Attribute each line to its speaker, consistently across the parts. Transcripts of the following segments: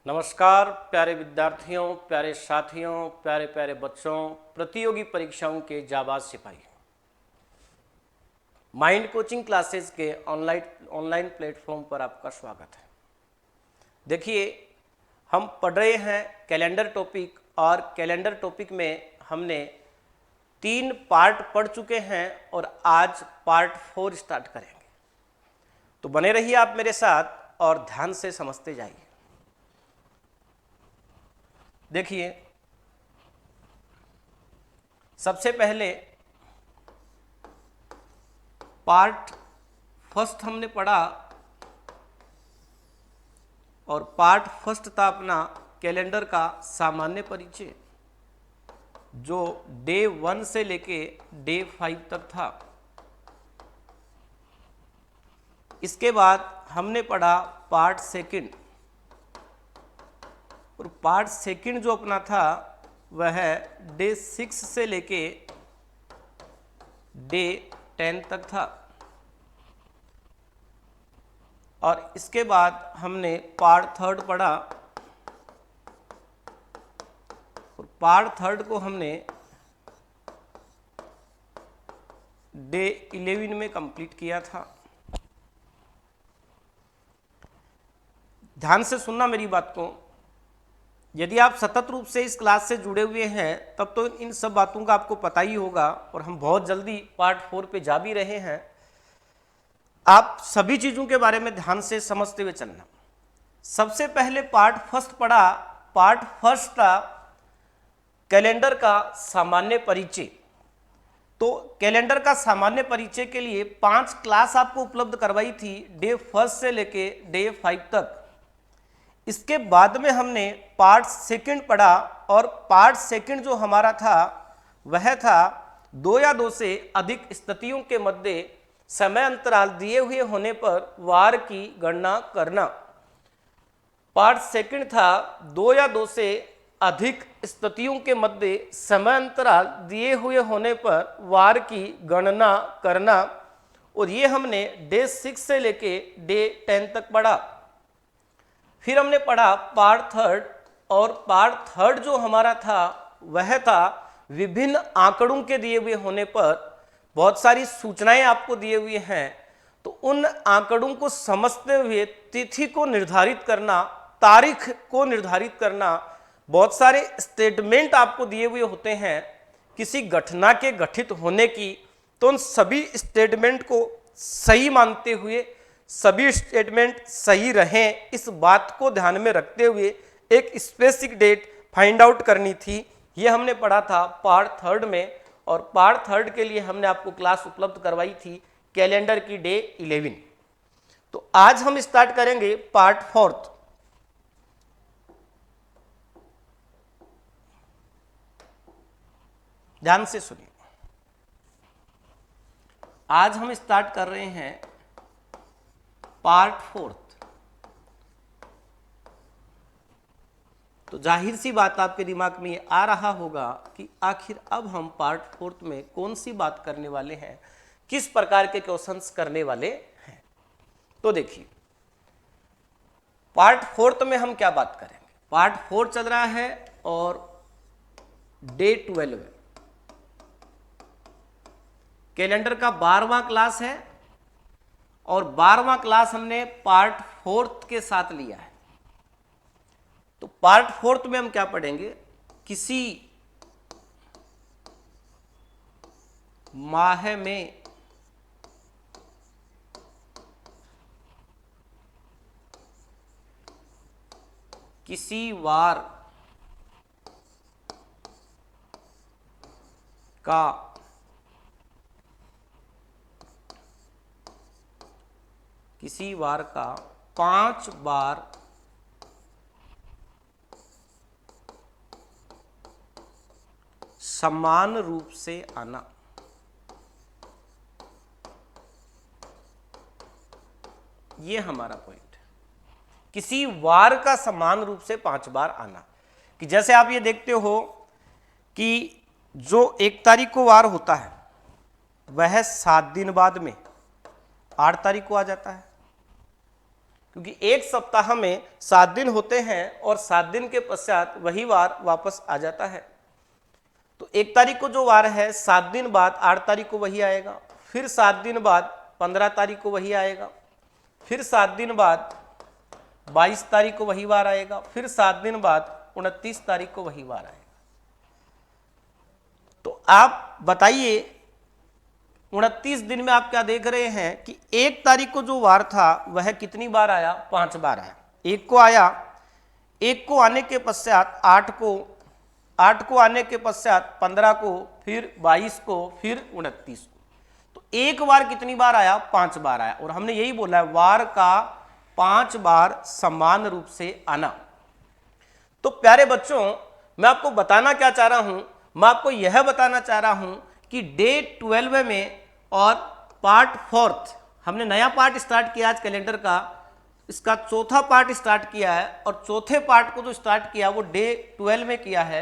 Speaker 1: नमस्कार प्यारे विद्यार्थियों, प्यारे साथियों, प्यारे प्यारे बच्चों, प्रतियोगी परीक्षाओं के जाबाज सिपाही। माइंड कोचिंग क्लासेस के ऑनलाइन प्लेटफॉर्म पर आपका स्वागत है। देखिए, हम पढ़ रहे हैं कैलेंडर टॉपिक और कैलेंडर टॉपिक में हमने 3 पार्ट पढ़ चुके हैं और आज पार्ट 4 स्टार्ट करेंगे। तो बने रहिए आप मेरे साथ और ध्यान से समझते जाइए। देखिए, सबसे पहले पार्ट फर्स्ट हमने पढ़ा और पार्ट फर्स्ट था अपना कैलेंडर का सामान्य परिचय, जो डे 1 से लेके डे 5 तक था। इसके बाद हमने पढ़ा पार्ट सेकंड, और पार्ट सेकंड जो अपना था वह डे 6 से लेके डे 10 तक था। और इसके बाद हमने पार्ट थर्ड पढ़ा, और पार्ट थर्ड को हमने डे 11 में कंप्लीट किया था। ध्यान से सुनना मेरी बात को। यदि आप सतत रूप से इस क्लास से जुड़े हुए हैं तब तो इन सब बातों का आपको पता ही होगा, और हम बहुत जल्दी पार्ट 4 पे जा भी रहे हैं। आप सभी चीज़ों के बारे में ध्यान से समझते हुए चलना। सबसे पहले पार्ट फर्स्ट पढ़ा। पार्ट फर्स्ट था कैलेंडर का सामान्य परिचय। तो कैलेंडर का सामान्य परिचय के लिए 5 क्लास आपको उपलब्ध करवाई थी, डे 1 से लेके डे 5 तक। इसके बाद में हमने पार्ट सेकंड पढ़ा, और पार्ट सेकंड जो हमारा था वह था 2 या 2 से अधिक स्थितियों के मध्य समय अंतराल दिए हुए होने पर वार की गणना करना। पार्ट सेकंड था 2 या 2 से अधिक स्थितियों के मध्य समय अंतराल दिए हुए होने पर वार की गणना करना, और ये हमने डे 6 से लेके डे 10 तक पढ़ा। फिर हमने पढ़ा पार्ट थर्ड, और पार्ट थर्ड जो हमारा था वह था विभिन्न आंकड़ों के दिए हुए होने पर बहुत सारी सूचनाएं आपको दिए हुए हैं, तो उन आंकड़ों को समझते हुए तिथि को निर्धारित करना, तारीख को निर्धारित करना। बहुत सारे स्टेटमेंट आपको दिए हुए होते हैं किसी घटना के घटित होने की, तो उन सभी स्टेटमेंट को सही मानते हुए सभी स्टेटमेंट सही रहें, इस बात को ध्यान में रखते हुए एक स्पेसिफिक डेट फाइंड आउट करनी थी। ये हमने पढ़ा था पार्ट थर्ड में, और पार्ट थर्ड के लिए हमने आपको क्लास उपलब्ध करवाई थी कैलेंडर की डे 11। तो आज हम स्टार्ट करेंगे पार्ट फोर्थ। ध्यान से सुनिए, आज हम स्टार्ट कर रहे हैं पार्ट फोर्थ। तो जाहिर सी बात आपके दिमाग में ये आ रहा होगा कि आखिर अब हम पार्ट फोर्थ में कौन सी बात करने वाले हैं, किस प्रकार के क्वेश्चंस करने वाले हैं। तो देखिए, पार्ट फोर्थ में हम क्या बात करेंगे। पार्ट 4 चल रहा है और डे 12 है। कैलेंडर का 12वां क्लास है, और 12वां क्लास हमने पार्ट फोर्थ के साथ लिया है। तो पार्ट फोर्थ में हम क्या पढ़ेंगे, किसी माह में किसी वार का किसी वार का 5 बार समान रूप से आना। ये हमारा पॉइंट है, किसी वार का समान रूप से 5 बार आना। कि जैसे आप ये देखते हो कि जो 1 तारीख को वार होता है वह 7 दिन बाद में 8 तारीख को आ जाता है। क्योंकि एक सप्ताह में 7 दिन होते हैं और 7 दिन के पश्चात वही वार वापस आ जाता है। तो 1 तारीख को जो वार है 7 दिन बाद 8 तारीख को वही आएगा, फिर 7 दिन बाद 15 तारीख को वही आएगा, फिर 7 दिन बाद 22 तारीख को वही वार आएगा, फिर 7 दिन बाद 29 तारीख को वही वार आएगा। तो आप बताइए 29 दिन में आप क्या देख रहे हैं कि 1 तारीख को जो वार था वह कितनी बार आया? 5 बार आया। 1 को आया, 1 को आने के पश्चात 8 को आने के पश्चात 15 को, फिर 22 को, फिर 29 को। तो एक बार कितनी बार आया? 5 बार आया। और हमने यही बोला है वार का 5 बार समान रूप से आना। तो प्यारे बच्चों, मैं आपको बताना क्या चाह रहा हूं, मैं आपको यह बताना चाह रहा हूं कि डे 12 में और पार्ट 4 हमने नया पार्ट स्टार्ट किया आज कैलेंडर का, इसका चौथा पार्ट स्टार्ट किया है और चौथे पार्ट को जो स्टार्ट किया वो डे 12 में किया है।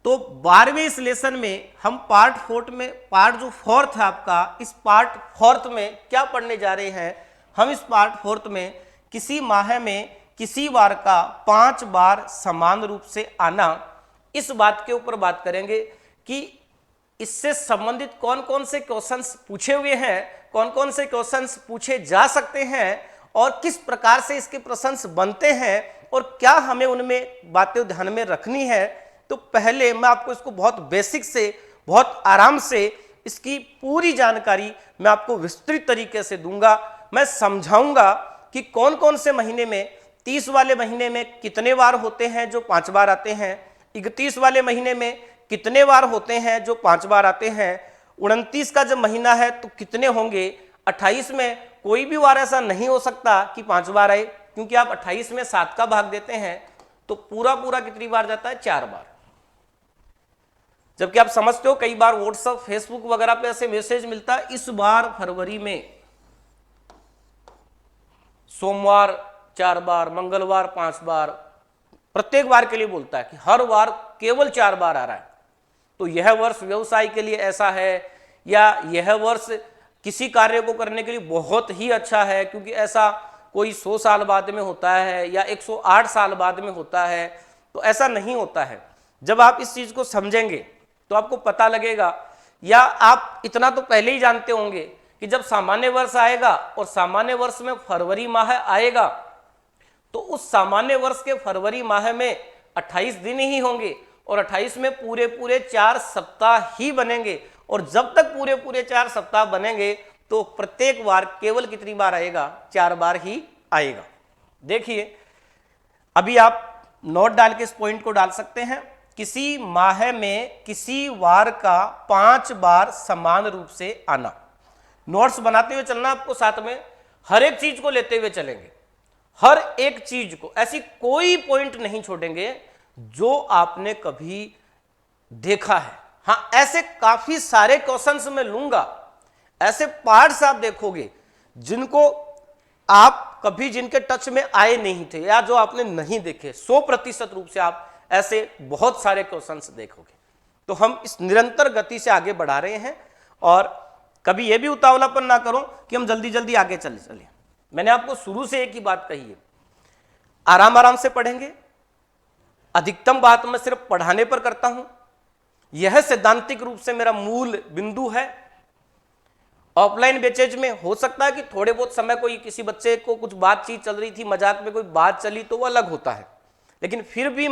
Speaker 1: तो 12वें इस लेसन में हम पार्ट 4 में, पार्ट जो 4 है आपका, इस पार्ट 4 में क्या पढ़ने जा रहे हैं? हम इस पार्ट 4 में किसी माह में किसी वार का 5 बार समान रूप से आना, इस बात के ऊपर बात करेंगे कि इससे संबंधित कौन कौन से क्वेश्चंस पूछे हुए हैं, कौन कौन से क्वेश्चंस पूछे जा सकते हैं और किस प्रकार से इसके प्रश्न बनते हैं और क्या हमें उनमें बातें ध्यान में रखनी है। तो पहले मैं आपको इसको बहुत बेसिक से, बहुत आराम से इसकी पूरी जानकारी मैं आपको विस्तृत तरीके से दूंगा। मैं समझाऊंगा कि कौन कौन से महीने में, 30 वाले महीने में कितने वार होते हैं जो 5 बार आते हैं, 31 वाले महीने में कितने वार होते हैं जो 5 बार आते हैं, 29 का जब महीना है तो कितने होंगे, 28 में कोई भी वार ऐसा नहीं हो सकता कि 5 बार आए, क्योंकि आप 28 में 7 का भाग देते हैं तो पूरा पूरा कितनी बार जाता है? 4 बार। जबकि आप समझते हो कई बार व्हाट्सएप, फेसबुक वगैरह पे ऐसे मैसेज मिलता है, इस बार फरवरी में सोमवार 4 बार, मंगलवार 5 बार, प्रत्येक बार के लिए बोलता है कि हर बार केवल 4 बार आ रहा है। तो यह वर्ष व्यवसाय के लिए ऐसा है, या यह वर्ष किसी कार्य को करने के लिए बहुत ही अच्छा है क्योंकि ऐसा कोई 100 साल बाद में होता है या 108 साल बाद में होता है। तो ऐसा नहीं होता है। जब आप इस चीज को समझेंगे तो आपको पता लगेगा, या आप इतना तो पहले ही जानते होंगे कि जब सामान्य वर्ष आएगा और सामान्य वर्ष में फरवरी माह आएगा तो उस सामान्य वर्ष के फरवरी माह में 28 दिन ही होंगे और 28 में पूरे पूरे 4 सप्ताह ही बनेंगे। और जब तक पूरे पूरे 4 सप्ताह बनेंगे तो प्रत्येक बार केवल कितनी बार आएगा? 4 बार ही आएगा। देखिए, अभी आप नोट डाल के इस पॉइंट को डाल सकते हैं। किसी माह में किसी वार का 5 बार समान रूप से आना। नोट्स बनाते हुए चलना आपको, साथ में हर एक चीज को लेते हुए चलेंगे, हर एक चीज को, ऐसी कोई पॉइंट नहीं छोड़ेंगे जो आपने कभी देखा है। हाँ, ऐसे काफी सारे क्वेश्चंस मैं लूंगा, ऐसे पार्ट्स आप देखोगे जिनको आप कभी, जिनके टच में आए नहीं थे या जो आपने नहीं देखे, 100% रूप से आप ऐसे बहुत सारे क्वेश्चंस देखोगे। तो हम इस निरंतर गति से आगे बढ़ा रहे हैं और कभी यह भी उतावलापन ना करो कि हम जल्दी जल्दी आगे चले। मैंने आपको शुरू से एक ही बात कही है, आराम आराम से पढ़ेंगे। अधिकतम बात मैं सिर्फ पढ़ाने पर करता हूं, यह सैद्धांतिक रूप से मेरा मूल बिंदु है। ऑफलाइन बैचेज में हो सकता है कि थोड़े बहुत समय कोई किसी बच्चे को कुछ बातचीत चल रही थी, मजाक में कोई बात चली तो वो अलग होता है, लेकिन फिर भी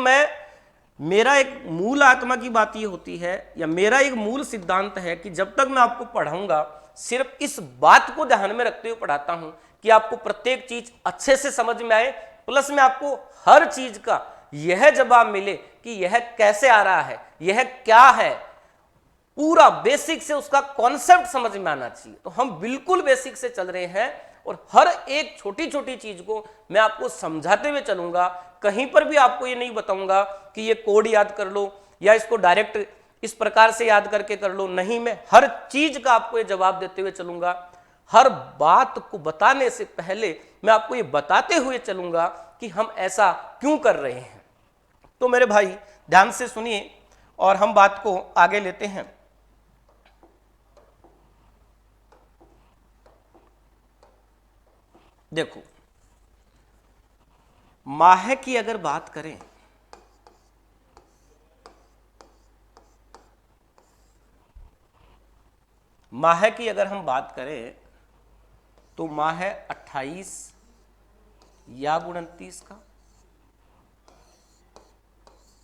Speaker 1: मेरा एक मूल आत्मा की बात ये होती है, या मेरा एक मूल सिद्धांत है कि जब तक मैं आपको पढ़ाऊंगा सिर्फ इस बात को ध्यान में रखते हुए पढ़ाता हूं कि आपको प्रत्येक चीज अच्छे से समझ में आए, प्लस में आपको हर चीज का यह जवाब मिले कि यह कैसे आ रहा है, यह क्या है, पूरा बेसिक से उसका कॉन्सेप्ट समझ में आना चाहिए। तो हम बिल्कुल बेसिक से चल रहे हैं और हर एक छोटी छोटी चीज को मैं आपको समझाते हुए चलूंगा। कहीं पर भी आपको ये नहीं बताऊंगा कि ये कोड याद कर लो या इसको डायरेक्ट इस प्रकार से याद करके कर लो, नहीं, मैं हर चीज का आपको ये जवाब देते हुए चलूंगा। हर बात को बताने से पहले मैं आपको ये बताते हुए चलूंगा कि हम ऐसा क्यों कर रहे हैं। तो मेरे भाई ध्यान से सुनिए और हम बात को आगे लेते हैं। देखो, माह की अगर बात करें, माह की अगर हम बात करें तो माह 28 या 29 का,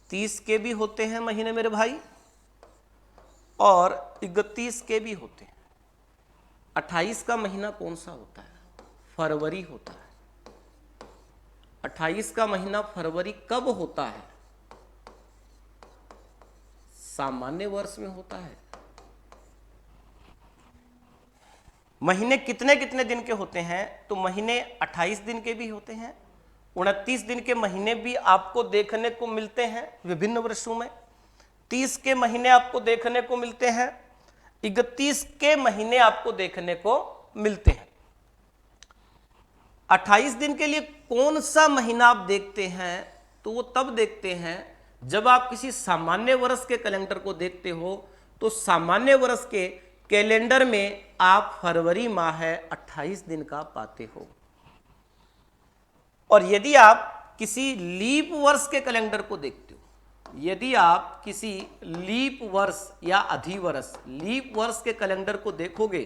Speaker 1: 30 के भी होते हैं महीने मेरे भाई और 31 के भी होते हैं। 28 का महीना कौन सा होता है? फरवरी होता है। 28 का महीना फरवरी कब होता है? सामान्य वर्ष में होता है। महीने कितने कितने दिन के होते हैं? तो महीने 28 दिन के भी होते हैं, 29 दिन के महीने भी आपको देखने को मिलते हैं विभिन्न वर्षों में, 30 के महीने आपको देखने को मिलते हैं, 31 के महीने आपको देखने को मिलते हैं। 28 दिन के लिए कौन सा महीना आप देखते हैं? तो वो तब देखते हैं जब आप किसी सामान्य वर्ष के कैलेंडर को देखते हो, तो सामान्य वर्ष के कैलेंडर में आप फरवरी माह 28 दिन का पाते हो। और यदि आप किसी लीप वर्ष के कैलेंडर को देखते हो, यदि आप किसी लीप वर्ष या अधिवर्ष लीप वर्ष के कैलेंडर को देखोगे,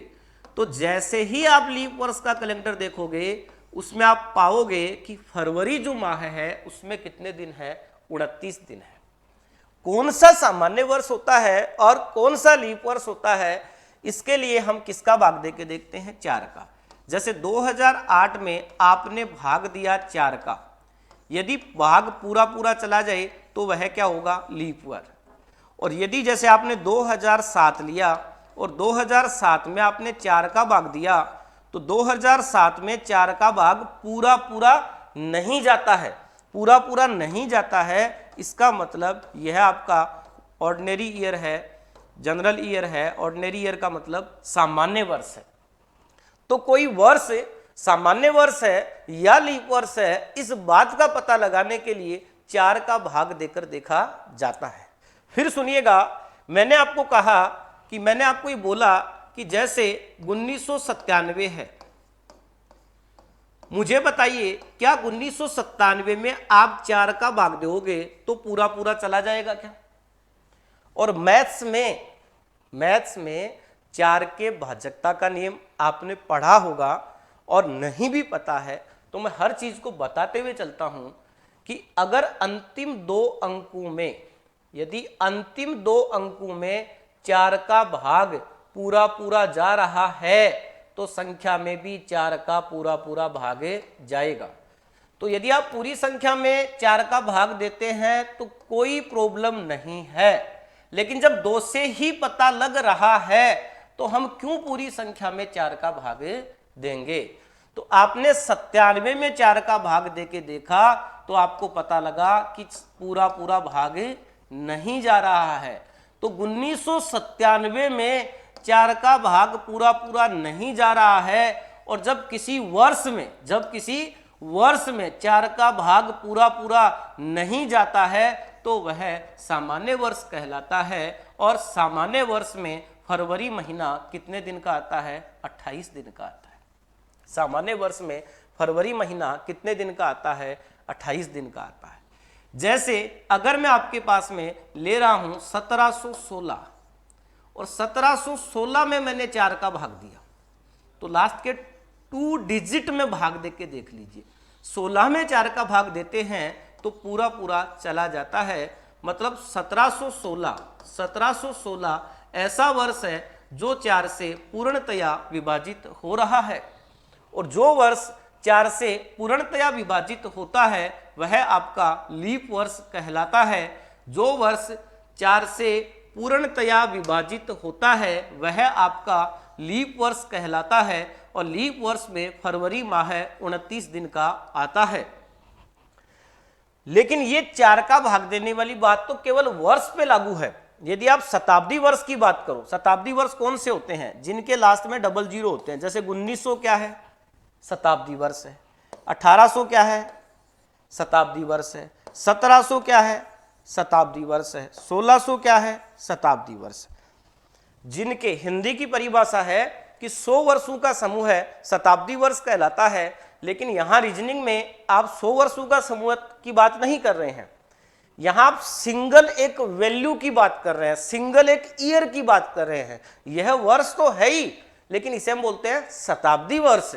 Speaker 1: तो जैसे ही आप लीप वर्ष का कैलेंडर देखोगे उसमें आप पाओगे कि फरवरी जो माह है उसमें कितने दिन है? 29 दिन है। कौन सा सामान्य वर्ष होता है और कौन सा लीप वर्ष होता है, इसके लिए हम किसका भाग देके देखते हैं? 4 का। जैसे 2008 में आपने भाग दिया 4 का, यदि भाग पूरा पूरा चला जाए तो वह क्या होगा? लीप वर्ष। और यदि जैसे आपने 2007 लिया और 2007 में आपने 4 का भाग दिया, तो 2007 में 4 का भाग पूरा पूरा नहीं जाता है, पूरा पूरा नहीं जाता है। इसका मतलब यह आपका ऑर्डिनरी ईयर है, जनरल ईयर है। ऑर्डिनरी ईयर का मतलब सामान्य वर्ष है। तो कोई वर्ष सामान्य वर्ष है या लीप वर्ष है, इस बात का पता लगाने के लिए 4 का भाग देकर देखा जाता है। फिर सुनिएगा, मैंने आपको कहा कि मैंने आपको ये बोला कि जैसे 1997 है, मुझे बताइए क्या 1997 में आप 4 का भाग दोगे तो पूरा पूरा चला जाएगा क्या? और मैथ्स में 4 के भाजकता का नियम आपने पढ़ा होगा, और नहीं भी पता है तो मैं हर चीज को बताते हुए चलता हूं कि अगर अंतिम 2 अंकों में, यदि अंतिम 2 अंकों में 4 का भाग पूरा पूरा जा रहा है तो संख्या में भी 4 का पूरा पूरा भाग जाएगा। तो यदि आप पूरी संख्या में 4 का भाग देते हैं तो कोई प्रॉब्लम नहीं है, लेकिन जब 2 से ही पता लग रहा है तो हम क्यों पूरी संख्या में 4 का भाग देंगे? तो आपने 97 में 4 का भाग देके देखा तो आपको पता लगा कि पूरा पूरा भाग नहीं जा रहा है। तो 1997 में 4 का भाग पूरा पूरा नहीं जा रहा है, और जब किसी वर्ष में 4 का भाग पूरा पूरा नहीं जाता है तो वह सामान्य वर्ष कहलाता है। और सामान्य वर्ष में फरवरी महीना कितने दिन का आता है? 28 दिन का आता है। सामान्य वर्ष में फरवरी महीना कितने दिन का आता है? 28 दिन का आता है। जैसे अगर मैं आपके पास में ले रहा हूं 1716, और 1716 में मैंने 4 का भाग दिया, तो लास्ट के 2 डिजिट में भाग देके देख लीजिए। 16 में 4 का भाग देते हैं तो पूरा पूरा चला जाता है। मतलब 1716 ऐसा वर्ष है जो 4 से पूर्णतया विभाजित हो रहा है, और जो वर्ष 4 से पूर्णतया विभाजित होता है वह आपका लीप वर्ष कहलाता है। जो वर्ष 4 से पूर्णतया विभाजित होता है वह आपका लीप वर्ष कहलाता है, और लीप वर्ष में फरवरी माह 29 दिन का आता है। लेकिन ये 4 का भाग देने वाली बात तो केवल वर्ष पे लागू है। यदि आप शताब्दी वर्ष की बात करो, शताब्दी वर्ष कौन से होते हैं? जिनके लास्ट में 00 होते हैं। जैसे 1900 क्या है? शताब्दी वर्ष है। 1800 क्या है? शताब्दी वर्ष है। 1700 क्या है? शताब्दी वर्ष है। 1600 क्या है? शताब्दी वर्ष। जिनके हिंदी की परिभाषा है कि 100 वर्षों का समूह है, शताब्दी वर्ष कहलाता है। लेकिन यहां रीजनिंग में आप 100 वर्षों का समूह की बात नहीं कर रहे हैं, यहां आप सिंगल एक वैल्यू की बात कर रहे हैं, सिंगल एक ईयर की बात कर रहे हैं। यह वर्ष तो है ही, लेकिन इसे हम बोलते हैं शताब्दी वर्ष।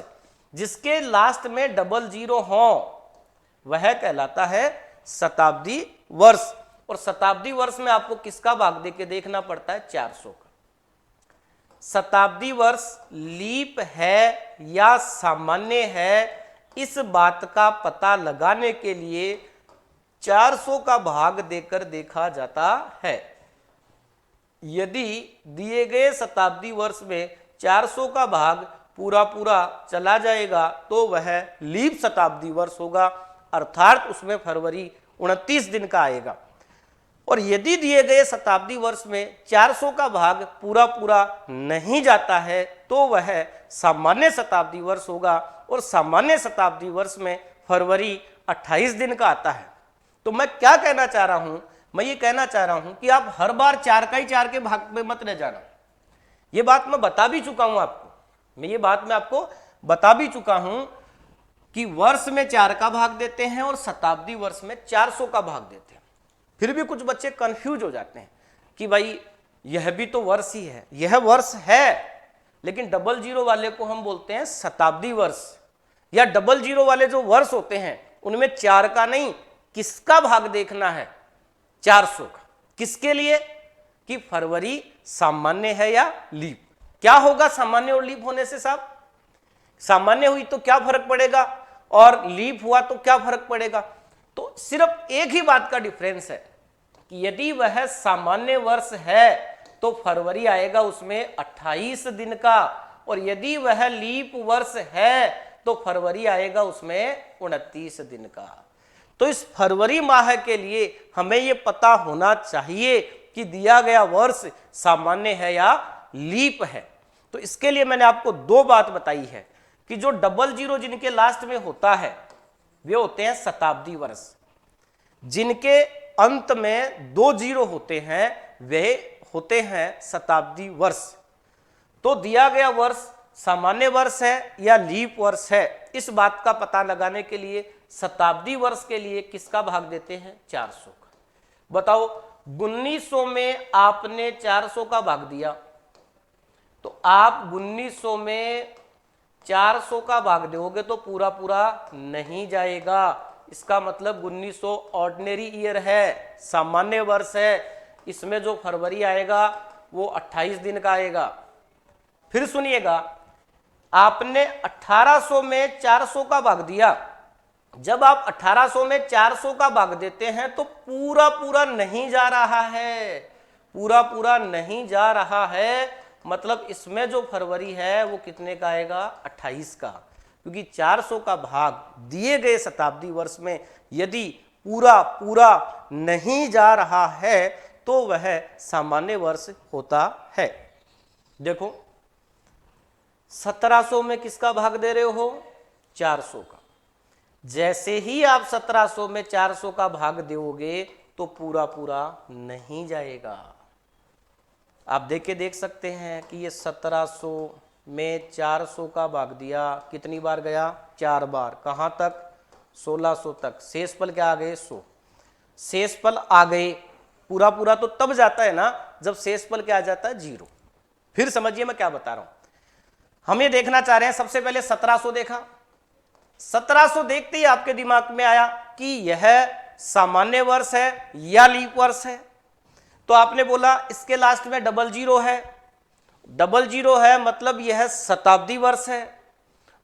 Speaker 1: जिसके लास्ट में डबल जीरो हो वह कहलाता है शताब्दी वर्ष। और शताब्दी वर्ष में आपको किसका भाग देके देखना पड़ता है? 400 का। शताब्दी वर्ष लीप है या सामान्य है, इस बात का पता लगाने के लिए 400 का भाग देकर देखा जाता है। यदि दिए गए शताब्दी वर्ष में 400 का भाग पूरा पूरा चला जाएगा तो वह लीप शताब्दी वर्ष होगा, अर्थात उसमें फरवरी 29 दिन का आएगा। और यदि दिए गए शताब्दी वर्ष में 400 का भाग पूरा पूरा नहीं जाता है तो वह सामान्य शताब्दी वर्ष होगा, और सामान्य शताब्दी वर्ष में फरवरी 28 दिन का आता है। तो मैं क्या कहना चाह रहा हूं? मैं ये कहना चाह रहा हूं कि आप हर बार 4 का ही 4 के भाग में मत रह जाना। ये बात मैं बता भी चुका हूं आपको, आपको बता भी चुका हूं कि वर्ष में 4 का भाग देते हैं और शताब्दी वर्ष में 400 का भाग देते हैं। फिर भी कुछ बच्चे कंफ्यूज हो जाते हैं कि भाई यह भी तो वर्ष ही है, यह वर्ष है, लेकिन डबल जीरो वाले को हम बोलते हैं शताब्दी वर्ष। या डबल जीरो वाले जो वर्ष होते हैं उनमें 4 का नहीं, किसका भाग देखना है? 400 का। किसके लिए? कि फरवरी सामान्य है या लीप। क्या होगा सामान्य और लीप होने से? साहब सामान्य हुई तो क्या फर्क पड़ेगा और लीप हुआ तो क्या फर्क पड़ेगा? तो सिर्फ एक ही बात का डिफरेंस है कि यदि वह सामान्य वर्ष है तो फरवरी आएगा उसमें 28 दिन का, और यदि वह लीप वर्ष है तो फरवरी आएगा उसमें 29 दिन का। तो इस फरवरी माह के लिए हमें यह पता होना चाहिए कि दिया गया वर्ष सामान्य है या लीप है। तो इसके लिए मैंने आपको 2 बात बताई है कि जो डबल जीरो जिनके लास्ट में होता है वे होते हैं शताब्दी वर्ष, जिनके अंत में 2 जीरो होते हैं वे होते हैं शताब्दी वर्ष। तो दिया गया वर्ष सामान्य वर्ष है या लीप वर्ष है, इस बात का पता लगाने के लिए शताब्दी वर्ष के लिए किसका भाग देते हैं? 400 का। बताओ 1900 में आपने 400 का भाग दिया तो आप 1900 में 400 का भाग दोगे तो पूरा पूरा नहीं जाएगा। इसका मतलब 1900 ऑर्डिनरी ईयर है, सामान्य वर्ष है, इसमें जो फरवरी आएगा वो 28 दिन का आएगा। फिर सुनिएगा, आपने 1800 में 400 का भाग दिया। जब आप 1800 में 400 का भाग देते हैं तो पूरा पूरा नहीं जा रहा है, पूरा पूरा नहीं जा रहा है, मतलब इसमें जो फरवरी है वो कितने का आएगा? 28 का। क्योंकि 400 का भाग दिए गए शताब्दी वर्ष में यदि पूरा पूरा नहीं जा रहा है तो वह सामान्य वर्ष होता है। देखो 1700 में किसका भाग दे रहे हो? 400 का। जैसे ही आप 1700 में 400 का भाग दोगे तो पूरा पूरा नहीं जाएगा। आप देख सकते हैं कि ये 1700 में 400 का भाग दिया, कितनी बार गया? 4 बार। कहां तक? 1600 तक। शेषफल क्या आ गए? 100। शेषफल आ गए। पूरा पूरा तो तब जाता है ना जब शेषफल क्या आ जाता है? 0। फिर समझिए मैं क्या बता रहा हूं। हम ये देखना चाह रहे हैं, सबसे पहले 1700 देखा। 1700 देखते ही आपके दिमाग में आया कि यह सामान्य वर्ष है या लीप वर्ष है। तो आपने बोला इसके लास्ट में डबल जीरो है, डबल जीरो है मतलब यह शताब्दी वर्ष है,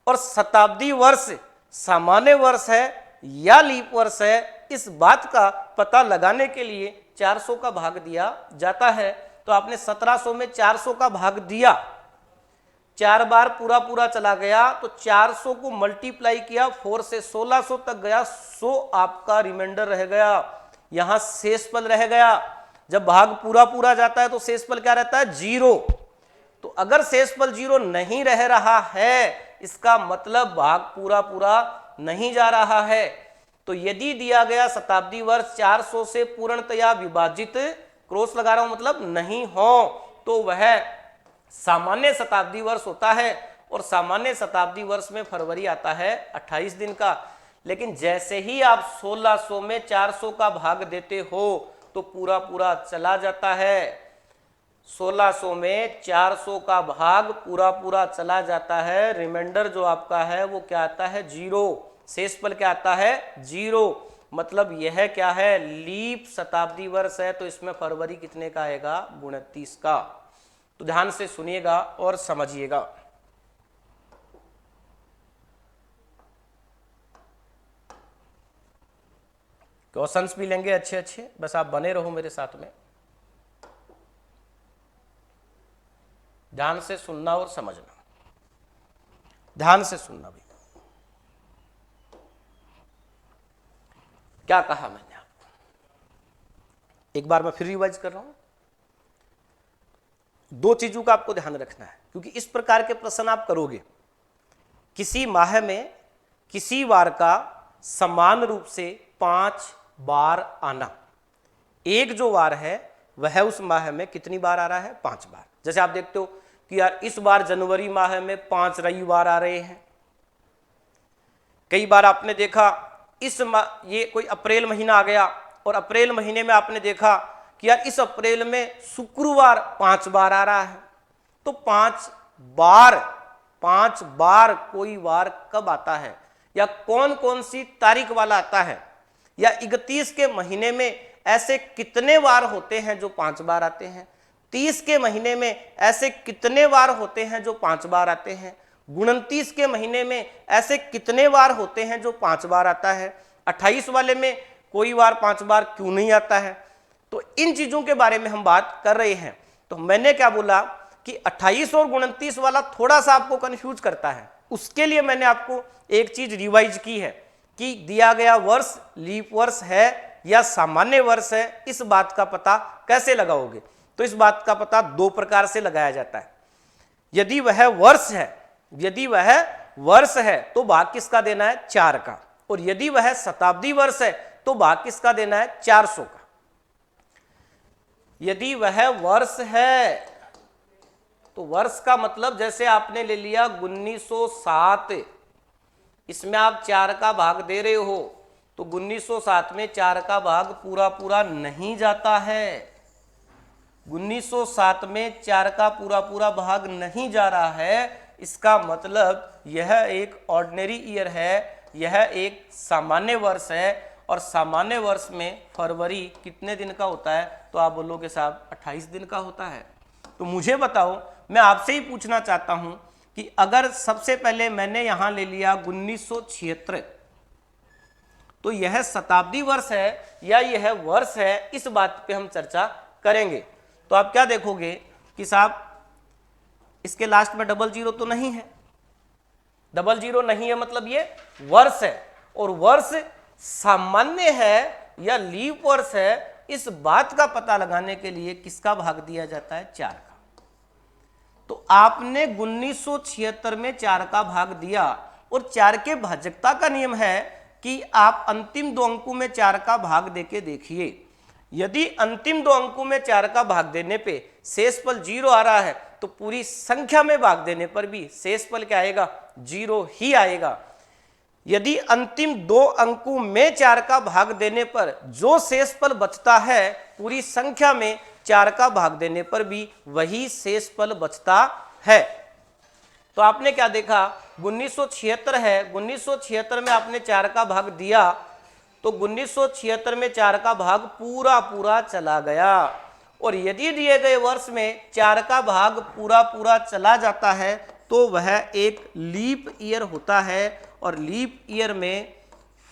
Speaker 1: और शताब्दी वर्ष सामान्य वर्ष है या लीप वर्ष है, इस बात का पता लगाने के लिए 400 का भाग दिया जाता है। तो आपने 1700 में 400 का भाग दिया, 4 बार पूरा पूरा चला गया तो 400 को मल्टीप्लाई किया, 4 से 1600 तक गया, 100 आपका रिमाइंडर रह गया, यहां शेषफल रह गया। जब भाग पूरा पूरा जाता है तो शेषफल क्या रहता है? 0। तो अगर शेषफल 0 नहीं रह रहा है इसका मतलब भाग पूरा पूरा नहीं जा रहा है। तो यदि दिया गया शताब्दी वर्ष 400 से पूर्णतया विभाजित, क्रॉस लगा रहा हूं मतलब नहीं हो, तो वह सामान्य शताब्दी वर्ष होता है। और सामान्य शताब्दी वर्ष में फरवरी आता है 28 दिन का। लेकिन जैसे ही आप 1600 में 400 का भाग देते हो तो पूरा पूरा चला जाता है। 1600 में 400 का भाग पूरा पूरा चला जाता है। रिमाइंडर जो आपका है वो क्या आता है? 0। शेषफल क्या आता है? 0। मतलब यह क्या है? लीप शताब्दी वर्ष है, तो इसमें फरवरी कितने का आएगा? 29 का। तो ध्यान से सुनिएगा और समझिएगा। क्वेश्चंस भी लेंगे अच्छे अच्छे, बस आप बने रहो मेरे साथ में। ध्यान से सुनना और समझना, ध्यान से सुनना भी। क्या कहा मैंने आपको? एक बार मैं फिर रिवाइज कर रहा हूं। दो चीजों का आपको ध्यान रखना है, क्योंकि इस प्रकार के प्रश्न आप करोगे। किसी माह में किसी वार का समान रूप से 5 बार आना। एक जो वार है वह उस माह में कितनी बार आ रहा है? 5 बार। जैसे आप देखते हो कि यार इस बार जनवरी माह में 5 रविवार आ रहे हैं। कई बार आपने देखा ये कोई अप्रैल महीना आ गया और अप्रैल महीने में आपने देखा कि यार इस अप्रैल में शुक्रवार 5 बार आ रहा है। तो 5 बार कोई वार कब आता है, या कौन कौन सी तारीख वाला आता है, या 31 के महीने में ऐसे कितने वार होते हैं जो 5 बार आते हैं, 30 के महीने में ऐसे कितने वार होते हैं जो 5 बार आते हैं, 29 के महीने में ऐसे कितने वार होते हैं जो 5 बार आता है, 28 वाले में कोई वार 5 बार क्यों नहीं आता है। तो इन चीजों के बारे में हम बात कर रहे हैं। तो मैंने क्या बोला कि 28 और 29 वाला थोड़ा सा आपको कंफ्यूज करता है। उसके लिए मैंने आपको एक चीज रिवाइज की है कि दिया गया वर्ष लीप वर्ष है या सामान्य वर्ष है, इस बात का पता कैसे लगाओगे। तो इस बात का पता 2 प्रकार से लगाया जाता है। यदि वह वर्ष है तो भाग किसका देना है? 4 का। और यदि वह शताब्दी वर्ष है तो भाग किसका देना है? 400 का। यदि वह वर्ष है तो वर्ष का मतलब जैसे आपने ले लिया 1907, इसमें आप 4 का भाग दे रहे हो तो 1907 में 4 का भाग पूरा पूरा नहीं जाता है। 1907 में 4 का पूरा पूरा भाग नहीं जा रहा है। इसका मतलब यह एक ऑर्डिनरी ईयर है, यह एक सामान्य वर्ष है। और सामान्य वर्ष में फरवरी कितने दिन का होता है? तो आप बोलोगे साहब 28 दिन का होता है। तो मुझे बताओ, मैं आपसे ही पूछना चाहता हूं कि अगर सबसे पहले मैंने यहां ले लिया 1976, तो यह शताब्दी वर्ष है या यह वर्ष है, इस बात पे हम चर्चा करेंगे। तो आप क्या देखोगे कि साहब इसके लास्ट में 00 तो नहीं है। 00 नहीं है मतलब ये वर्ष है, और वर्ष सामान्य है या लीप वर्ष है, इस बात का पता लगाने के लिए किसका भाग दिया जाता है? 4 का। तो आपने 1976 में 4 का भाग दिया, और 4 के भाजकता का नियम है कि आप अंतिम 2 अंकों में 4 का भाग देके देखिए। यदि अंतिम 2 अंकों में 4 का भाग देने पे शेषफल 0 आ रहा है तो पूरी संख्या में भाग देने पर भी शेषफल क्या आएगा? 0 ही आएगा। यदि अंतिम 2 अंकों में 4 का भाग देने पर जो शेषफल बचता है, पूरी संख्या में 4 का भाग देने पर भी वही शेषफल बचता है। तो आपने क्या देखा? 1976 है, 1976 में आपने 4 का भाग दिया तो 1976 में 4 का भाग पूरा पूरा चला गया। और यदि दिए गए वर्ष में 4 का भाग पूरा पूरा चला जाता है तो वह एक लीप ईयर होता है। और लीप ईयर में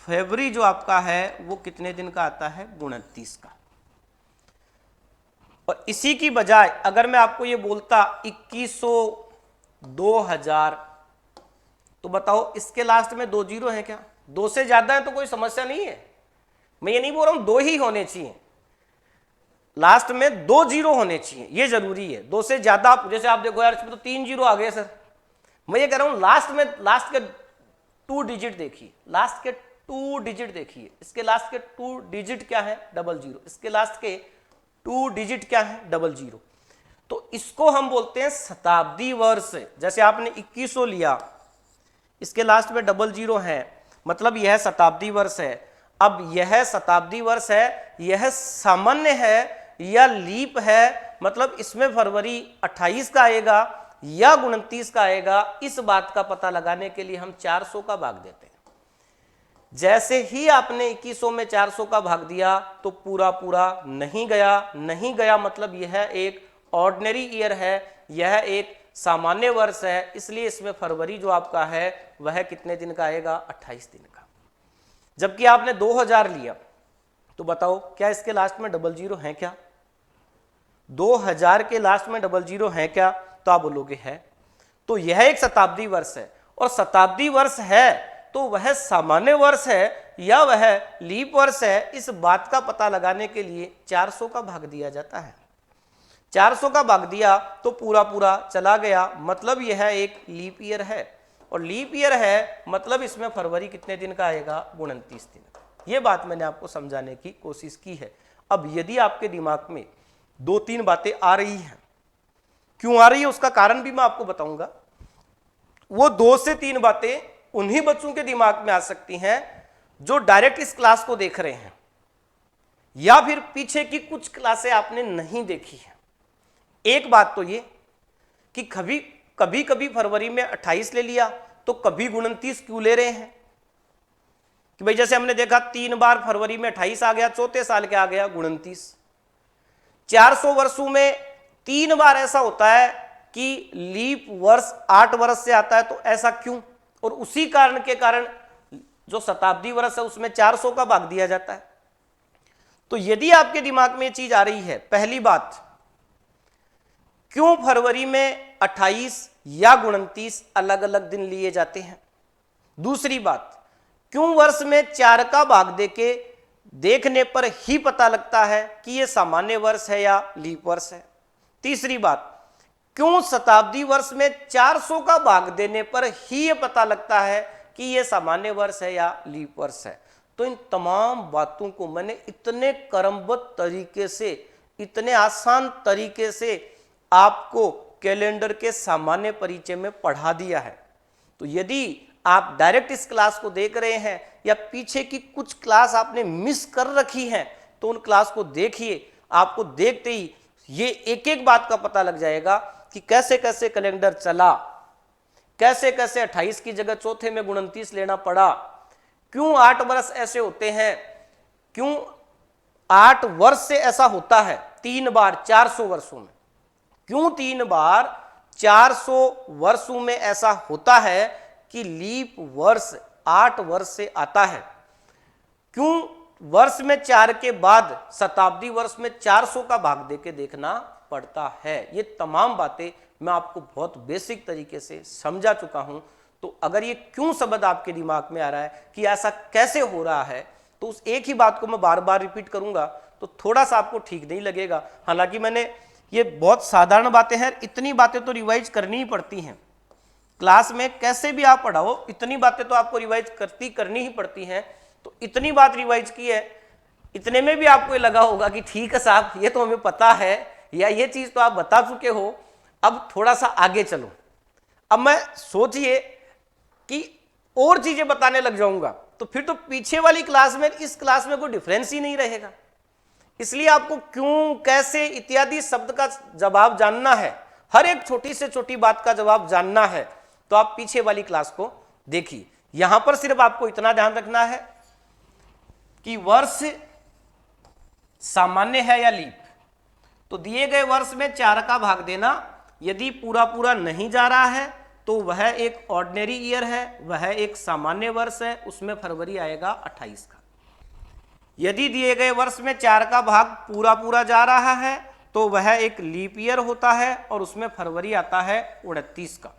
Speaker 1: फरवरी जो आपका है वो कितने दिन का आता है? 29 का। और इसी की बजाय अगर मैं आपको ये बोलता 2100, 2000, तो बताओ इसके लास्ट में 2 जीरो है क्या? 2 से ज्यादा है तो कोई समस्या नहीं है। मैं ये नहीं बोल रहा हूं 2 ही होने चाहिए, लास्ट में 2 जीरो होने चाहिए, ये जरूरी है। 2 से ज्यादा आप, जैसे आप देखो यार इसमें तो 3 जीरो आ गए सर, मैं ये कह रहा हूं लास्ट के 2 डिजिट देखिए, लास्ट के 2 डिजिट देखिए। इसके लास्ट के 2 डिजिट क्या है? 00। इसके लास्ट के 2 डिजिट क्या है? 00। तो इसको हम बोलते हैं शताब्दी वर्ष। जैसे आपने 2100 लिया, इसके लास्ट में 00 है, मतलब यह शताब्दी वर्ष है। अब यह शताब्दी वर्ष है, यह सामान्य है या लीप है, मतलब इसमें फरवरी 28 का आएगा या 29 का आएगा, इस बात का पता लगाने के लिए हम 400 का भाग देते हैं। जैसे ही आपने 2100 में 400 का भाग दिया तो पूरा पूरा नहीं गया, नहीं गया मतलब यह एक ऑर्डिनरी ईयर है, यह एक सामान्य वर्ष है, इसलिए इसमें फरवरी जो आपका है वह कितने दिन का आएगा, 28 दिन का। जबकि आपने 2000 लिया, तो बताओ क्या इसके लास्ट में 00 है क्या? 2000 के लास्ट में 00 है क्या? तो आप बोलोगे है। तो यह एक शताब्दी वर्ष है, और शताब्दी वर्ष है तो वह सामान्य वर्ष है या वह लीप वर्ष है, इस बात का पता लगाने के लिए 400 का भाग दिया जाता है। 400 का भाग दिया तो पूरा पूरा चला गया, मतलब यह एक लीप ईयर है, और लीप ईयर है मतलब इसमें फरवरी कितने दिन का आएगा, 29 दिन का। यह बात मैंने आपको समझाने की कोशिश की है। अब यदि आपके दिमाग में 2-3 बातें आ रही हैं, क्यों आ रही है उसका कारण भी मैं आपको बताऊंगा। वो 2 से 3 बातें उन्हीं बच्चों के दिमाग में आ सकती हैं जो डायरेक्ट इस क्लास को देख रहे हैं, या फिर पीछे की कुछ क्लासें आपने नहीं देखी है। एक बात तो ये कि कभी कभी फरवरी में 28 ले लिया तो कभी 29 क्यों ले रहे हैं, कि भाई जैसे हमने देखा 3 बार फरवरी में 28 आ गया, चौथे साल क्या आ गया, 29। 400 वर्षों में 3 बार ऐसा होता है कि लीप वर्ष 8 वर्ष से आता है, तो ऐसा क्यों? और उसी कारण के कारण जो शताब्दी वर्ष है उसमें 400 का भाग दिया जाता है। तो यदि आपके दिमाग में ये चीज आ रही है, पहली बात, क्यों फरवरी में 28 या 29 अलग अलग दिन लिए जाते हैं? दूसरी बात, क्यों वर्ष में 4 का भाग देके देखने पर ही पता लगता है कि यह सामान्य वर्ष है या लीप वर्ष है? तीसरी बात, क्यों शताब्दी वर्ष में 400 का भाग देने पर ही यह पता लगता है कि यह सामान्य वर्ष है या लीप वर्ष है? तो इन तमाम बातों को मैंने इतने क्रमबद्ध तरीके से, इतने आसान तरीके से आपको कैलेंडर के सामान्य परिचय में पढ़ा दिया है। तो यदि आप डायरेक्ट इस क्लास को देख रहे हैं या पीछे की कुछ क्लास आपने मिस कर रखी है, तो उन क्लास को देखिए। आपको देखते ही ये एक एक बात का पता लग जाएगा कि कैसे कैसे कैलेंडर चला, कैसे कैसे 28 की जगह चौथे में 29 लेना पड़ा, क्यों 8 वर्ष ऐसे होते हैं, क्यों 8 वर्ष से ऐसा होता है 3 बार 400 वर्षों में, क्यों 3 बार 400 वर्षों में ऐसा होता है कि लीप वर्ष 8 वर्ष से आता है, क्यों वर्ष में 4 के बाद शताब्दी वर्ष में 400 का भाग देके देखना पड़ता है। ये तमाम बातें मैं आपको बहुत बेसिक तरीके से समझा चुका हूं। तो अगर ये क्यों शब्द आपके दिमाग में आ रहा है कि ऐसा कैसे हो रहा है, तो उस एक ही बात को मैं बार बार रिपीट करूंगा तो थोड़ा सा आपको ठीक नहीं लगेगा। हालांकि मैंने ये बहुत साधारण बातें हैं, इतनी बातें तो रिवाइज करनी ही पड़ती हैं। क्लास में कैसे भी आप पढ़ाओ, इतनी बातें तो आपको रिवाइज करनी ही पड़ती हैं। तो इतनी बात रिवाइज की है, इतने में भी आपको ये लगा होगा कि ठीक है साहब, ये तो हमें पता है, या ये चीज तो आप बता चुके हो, अब थोड़ा सा आगे चलो। अब मैं सोचिए कि और चीजें बताने लग जाऊंगा तो फिर तो पीछे वाली क्लास में इस क्लास में कोई डिफरेंस ही नहीं रहेगा। इसलिए आपको क्यों, कैसे इत्यादि शब्द का जवाब जानना है, हर एक छोटी से छोटी बात का जवाब जानना है, तो आप पीछे वाली क्लास को देखिए। यहां पर सिर्फ आपको इतना ध्यान रखना है कि वर्ष सामान्य है या लीप। तो दिए गए वर्ष में 4 का भाग देना, यदि पूरा पूरा नहीं जा रहा है तो वह एक ऑर्डिनरी ईयर है, वह एक सामान्य वर्ष है, उसमें फरवरी आएगा 28 का। यदि दिए गए वर्ष में 4 का भाग पूरा पूरा जा रहा है तो वह एक लीप ईयर होता है और उसमें फरवरी आता है 29 का।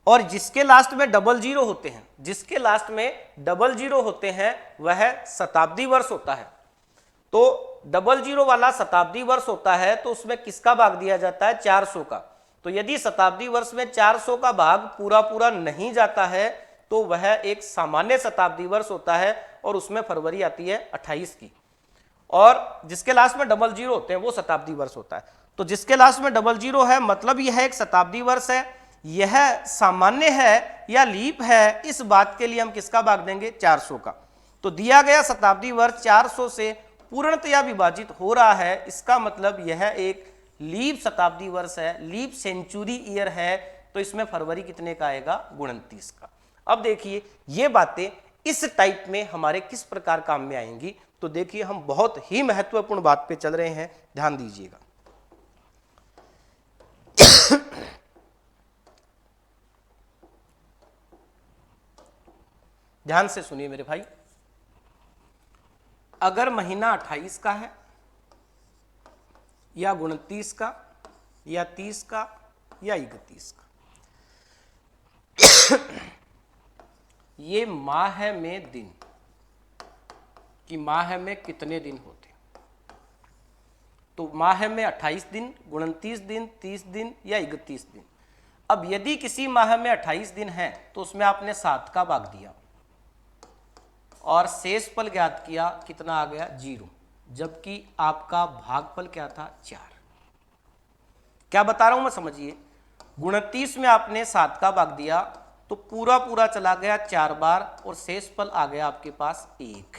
Speaker 1: और जिसके लास्ट में 00 होते हैं, जिसके लास्ट में 00 होते हैं वह शताब्दी वर्ष होता है। तो 00 वाला शताब्दी वर्ष होता है तो उसमें किसका भाग दिया जाता है, 400 का। तो यदि शताब्दी वर्ष में 400 का भाग पूरा पूरा नहीं जाता है तो वह एक सामान्य शताब्दी वर्ष होता है और उसमें फरवरी आती है 28 की। और जिसके लास्ट में 00 होते हैं वो शताब्दी वर्ष होता है। तो जिसके लास्ट में डबल जीरो है मतलब यह एक शताब्दी वर्ष है, यह सामान्य है या लीप है, इस बात के लिए हम किसका भाग देंगे, 400 का। तो दिया गया शताब्दी वर्ष 400 से पूर्णतया विभाजित हो रहा है, इसका मतलब यह एक लीप शताब्दी वर्ष है, लीप सेंचुरी ईयर है। तो इसमें फरवरी कितने का आएगा, 29 का। अब देखिए ये बातें इस टाइप में हमारे किस प्रकार काम में आएंगी। तो देखिए हम बहुत ही महत्वपूर्ण बात पे चल रहे हैं, ध्यान दीजिएगा। ध्यान से सुनिए मेरे भाई, अगर महीना 28 का है या 29 का या 30 का या 31 का, ये माह में दिन कि माह में कितने दिन होते, तो माह में 28 दिन, 29 दिन, 30 दिन या 31 दिन। अब यदि किसी माह में 28 दिन है तो उसमें आपने 7 का भाग दिया और शेषफल ज्ञात किया, कितना आ गया, 0, जबकि आपका भागफल क्या था, 4। क्या बता रहा हूं मैं, समझिए। 29 में आपने 7 का भाग दिया तो पूरा पूरा चला गया 4 बार और शेषफल आ गया आपके पास 1।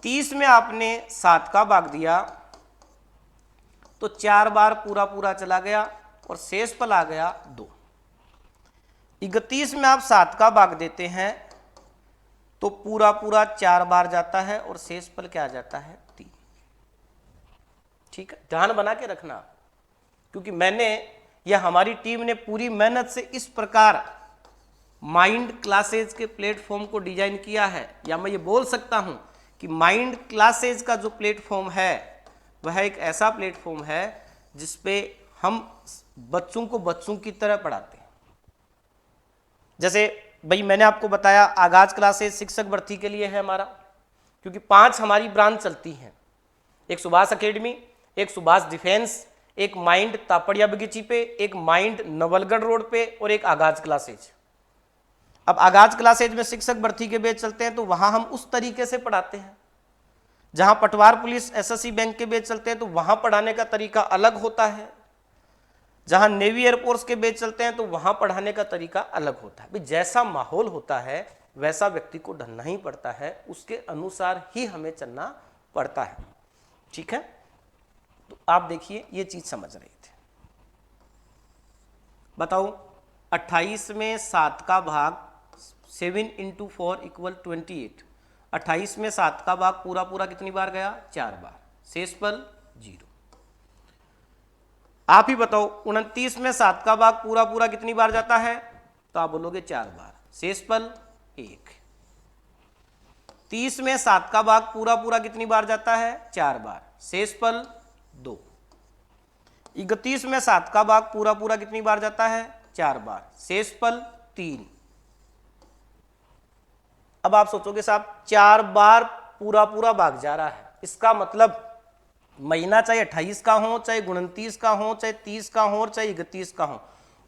Speaker 1: 30 में आपने 7 का भाग दिया तो 4 बार पूरा पूरा चला गया और शेषफल आ गया 2। 31 में आप 7 का भाग देते हैं तो पूरा पूरा 4 बार जाता है और शेषफल क्या आ जाता है, 3। ठीक है, ध्यान बना के रखना, क्योंकि मैंने या हमारी टीम ने पूरी मेहनत से इस प्रकार माइंड क्लासेज के प्लेटफॉर्म को डिजाइन किया है, या मैं ये बोल सकता हूं कि माइंड क्लासेज का जो प्लेटफॉर्म है वह एक ऐसा प्लेटफॉर्म है जिसपे हम बच्चों को बच्चों की तरह पढ़ाते हैं। जैसे भाई मैंने आपको बताया आगाज क्लासेस शिक्षक भर्ती के लिए है हमारा, क्योंकि 5 हमारी ब्रांच चलती हैं, एक सुभाष एकेडमी, एक सुभाष डिफेंस, एक माइंड तापड़िया बगीची पे, एक माइंड नवलगढ़ रोड पे और एक आगाज क्लासेज। अब आगाज क्लासेज में शिक्षक भर्ती के बैच चलते हैं तो वहां हम उस तरीके से पढ़ाते हैं, जहां पटवार पुलिस एसएससी बैंक के बैच चलते हैं तो वहां पढ़ाने का तरीका अलग होता है, जहां नेवी एयरफोर्स के बैच चलते हैं तो वहां पढ़ाने का तरीका अलग होता है। जैसा माहौल होता है वैसा व्यक्ति को ढलना ही पड़ता है, उसके अनुसार ही हमें चलना पड़ता है। ठीक है, तो आप देखिए ये चीज समझ रहे थे। बताओ 28 में 7 का भाग 7 × 4 = 28। 28 में 7 का भाग पूरा पूरा कितनी बार गया, 4 बार, शेषफल 0। आप ही बताओ 29 में 7 का भाग पूरा पूरा कितनी बार जाता है, तो आप बोलोगे 4 बार, शेषफल 1। 30 में 7 का भाग पूरा पूरा कितनी बार जाता है, 4 बार, शेषफल 2। 31 में 7 का भाग पूरा पूरा कितनी बार जाता है, 4 बार, शेषफल 3। अब आप सोचोगे साहब 4 बार पूरा पूरा भाग जा रहा है, इसका मतलब महीना चाहे 28 का हो, चाहे 29 का हो, चाहे 30 का हो और चाहे 31 का हो,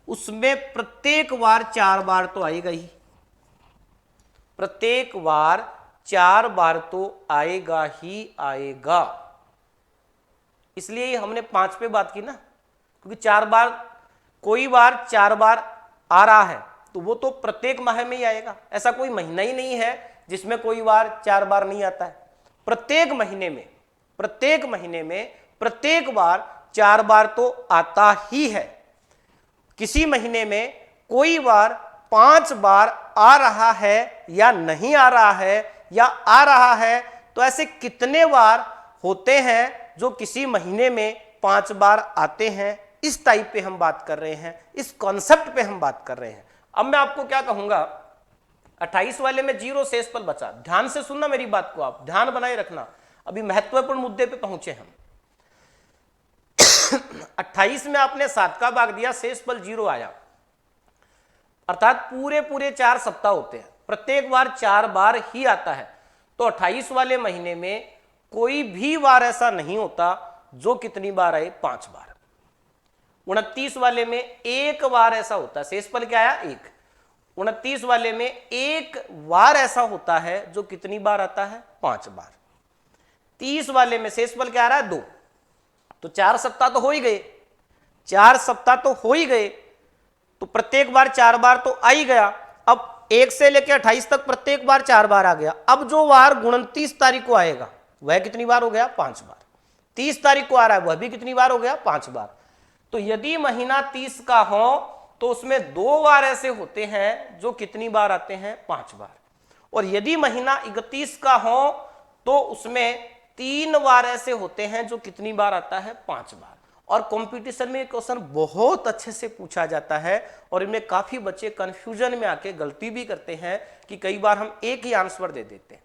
Speaker 1: उसमें प्रत्येक बार 4 बार तो आएगा ही, प्रत्येक बार 4 बार तो आएगा ही आएगा। इसलिए हमने 5 पे बात की ना, क्योंकि 4 बार, कोई बार 4 बार आ रहा है तो वो तो प्रत्येक माह में ही आएगा। ऐसा कोई महीना ही नहीं है जिसमें कोई बार 4 बार नहीं आता है। प्रत्येक महीने में प्रत्येक बार 4 बार तो आता ही है। किसी महीने में कोई बार 5 बार आ रहा है या नहीं आ रहा है या आ रहा है, तो ऐसे कितने बार होते हैं जो किसी महीने में 5 बार आते हैं। इस टाइप पे हम बात कर रहे हैं, इस कॉन्सेप्ट पे हम बात कर रहे हैं। अब मैं आपको क्या कहूंगा, 28 वाले में 0 शेषफल बचा। ध्यान से सुनना मेरी बात को, आप ध्यान बनाए रखना, अभी महत्वपूर्ण मुद्दे पे पहुंचे हम। 28 में आपने 7 का भाग दिया, शेषफल 0 आया, अर्थात पूरे पूरे 4 सप्ताह होते हैं, प्रत्येक बार 4 बार ही आता है। तो 28 वाले महीने में कोई भी बार ऐसा नहीं होता जो कितनी बार आए, 5 बार। 29 वाले में एक बार ऐसा होता है, शेषफल क्या आया, 1। 29 वाले में एक बार ऐसा होता है जो कितनी बार आता है, 5 बार। 30 वाले में शेषफल क्या आ रहा है, 2। तो 4 सप्ताह तो हो ही गए, 4 सप्ताह तो हो ही गए, तो प्रत्येक बार 4 बार तो आ ही गया। अब 1 से लेकर 28 तक प्रत्येक बार 4 बार आ गया। अब जो वार 29 तारीख को आएगा वह कितनी बार हो गया? 5 बार। 30 तारीख को आ रहा है वह भी कितनी बार हो गया? 5 बार। तो यदि महीना 30 का हो तो उसमें 2 बार ऐसे होते हैं जो कितनी बार आते हैं? 5 बार। और यदि महीना 31 का हो तो उसमें 3 बार ऐसे होते हैं जो कितनी बार आता है? 5 बार। और कंपटीशन में क्वेश्चन बहुत अच्छे से पूछा जाता है और इनमें काफी बच्चे कंफ्यूजन में आके गलती भी करते हैं कि कई बार हम एक ही आंसर दे देते हैं।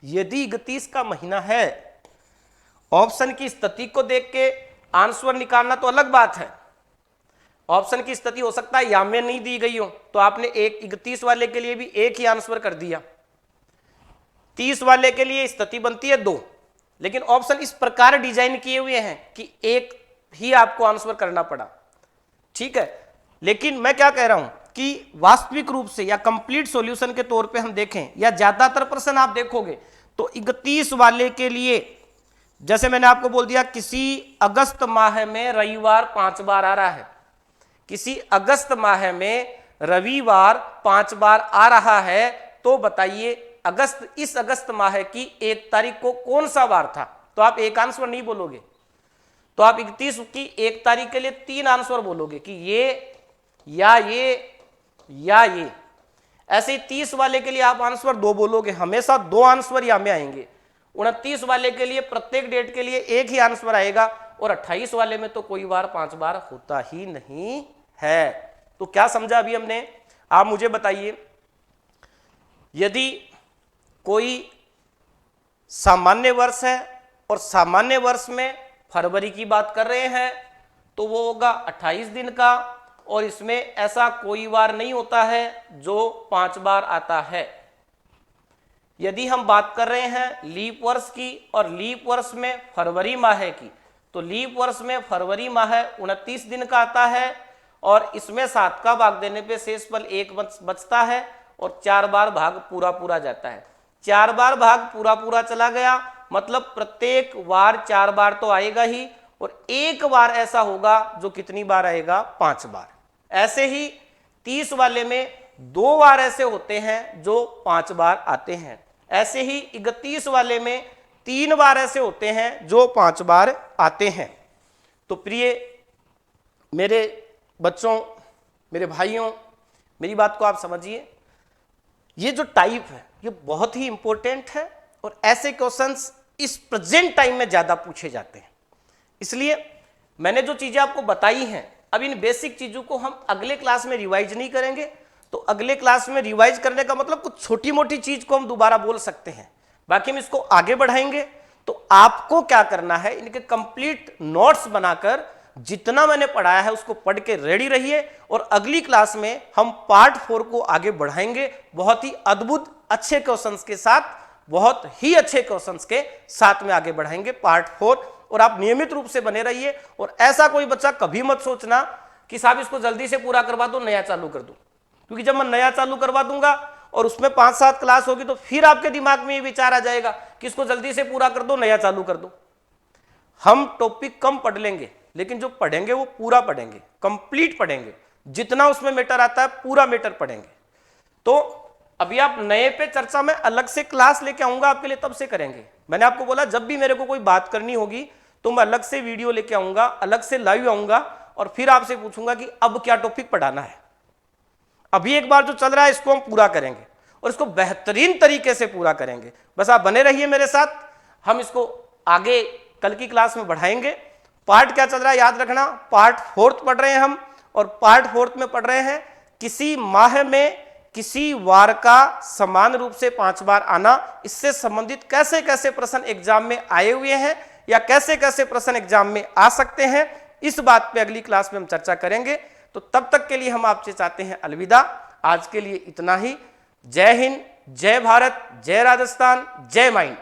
Speaker 1: यदि 31 का महीना है, ऑप्शन की स्थिति को देख के आंसर निकालना तो अलग बात है। ऑप्शन की स्थिति हो सकता है या में नहीं दी गई हो, तो आपने 31 वाले के लिए भी एक ही आंसर कर दिया, 30 वाले के लिए स्थिति बनती है 2, लेकिन ऑप्शन इस प्रकार डिजाइन किए हुए हैं कि एक ही आपको आंसर करना पड़ा। ठीक है, लेकिन मैं क्या कह रहा हूं कि वास्तविक रूप से या कंप्लीट सॉल्यूशन के तौर पे हम देखें या ज्यादातर प्रश्न आप देखोगे तो 31 वाले के लिए जैसे मैंने आपको बोल दिया किसी अगस्त माह में रविवार 5 बार आ रहा है, किसी अगस्त माह में रविवार 5 बार आ रहा है, तो बताइए इस अगस्त माह की 1 तारीख को कौन सा वार था? तो आप एक आंसर नहीं बोलोगे, तो आप 31 की 1 तारीख के लिए 3 आंसर बोलोगे कि ये या ये या ये। ऐसे ही 30 वाले के लिए आप आंसर 2 बोलोगे, हमेशा 2 आंसर या में आएंगे। 29 वाले के लिए प्रत्येक डेट के लिए एक ही आंसर आएगा और 28 वाले में तो कोई बार 5 बार होता ही नहीं है। तो क्या समझा अभी हमने? आप मुझे बताइए, यदि कोई सामान्य वर्ष है और सामान्य वर्ष में फरवरी की बात कर रहे हैं तो वो होगा 28 दिन का, और इसमें ऐसा कोई बार नहीं होता है जो 5 बार आता है। यदि हम बात कर रहे हैं लीप वर्ष की और लीप वर्ष में फरवरी माह की, तो लीप वर्ष में फरवरी माह 29 दिन का आता है और इसमें 7 का भाग देने पे शेष पल 1 बचता है और 4 बार भाग पूरा पूरा जाता है। 4 बार भाग पूरा पूरा चला गया, मतलब प्रत्येक बार 4 बार तो आएगा ही, और एक बार ऐसा होगा जो कितनी बार आएगा? 5 बार। ऐसे ही 30 वाले में 2 बार ऐसे होते हैं जो 5 बार आते हैं। ऐसे ही 31 वाले में 3 बार ऐसे होते हैं जो 5 बार आते हैं। तो प्रिय मेरे बच्चों, मेरे भाइयों, मेरी बात को आप समझिए, ये जो टाइप है ये बहुत ही इंपॉर्टेंट है और ऐसे क्वेश्चंस इस प्रेजेंट टाइम में ज्यादा पूछे जाते हैं। इसलिए मैंने जो चीजें आपको बताई हैं, अब इन बेसिक चीजों को हम अगले क्लास में रिवाइज नहीं करेंगे। तो अगले क्लास में रिवाइज करने का मतलब कुछ छोटी मोटी चीज को हम दोबारा बोल सकते हैं, बाकी हम इसको आगे बढ़ाएंगे। तो आपको क्या करना है, इनके कंप्लीट नोट्स बनाकर जितना मैंने पढ़ाया है उसको पढ़ के रेडी रहिए, और अगली क्लास में हम पार्ट 4 को आगे बढ़ाएंगे बहुत ही अद्भुत अच्छे क्वेश्चंस के साथ, बहुत ही अच्छे क्वेश्चंस के साथ में आगे बढ़ाएंगे पार्ट 4। और आप नियमित रूप से बने रहिए, और ऐसा कोई बच्चा कभी मत सोचना कि साहब इसको जल्दी से पूरा करवा दो, नया चालू कर दो, क्योंकि जब मैं नया चालू करवा दूंगा और उसमें 5-7 क्लास होगी तो फिर आपके दिमाग में ये विचार आ जाएगा कि इसको जल्दी से पूरा कर दो, नया चालू कर दो। हम टॉपिक कम पढ़ लेंगे, लेकिन जो पढ़ेंगे वो पूरा पढ़ेंगे, कंप्लीट पढ़ेंगे, जितना उसमें मैटर आता है पूरा मैटर पढ़ेंगे। तो अभी आप नए पे चर्चा में अलग से क्लास लेके आऊंगा आपके लिए, तब से करेंगे। मैंने आपको बोला जब भी मेरे को कोई बात करनी होगी तो मैं अलग से वीडियो लेके आऊंगा, अलग से लाइव आऊंगा और फिर आपसे पूछूंगा कि अब क्या टॉपिक पढ़ाना है। अभी एक बार जो चल रहा है इसको हम पूरा करेंगे और इसको बेहतरीन तरीके से पूरा करेंगे। बस आप बने रहिए मेरे साथ, हम इसको आगे कल की क्लास में बढ़ाएंगे। पार्ट क्या चल रहा है याद रखना, पार्ट 4 पढ़ रहे हैं हम, और पार्ट 4 में पढ़ रहे हैं किसी माह में किसी वार का समान रूप से 5 बार आना। इससे संबंधित कैसे कैसे प्रश्न एग्जाम में आए हुए हैं या कैसे कैसे प्रश्न एग्जाम में आ सकते हैं, इस बात पे अगली क्लास में हम चर्चा करेंगे। तो तब तक के लिए हम आपसे चाहते हैं अलविदा। आज के लिए इतना ही। जय हिंद, जय भारत, जय राजस्थान, जय माइंड।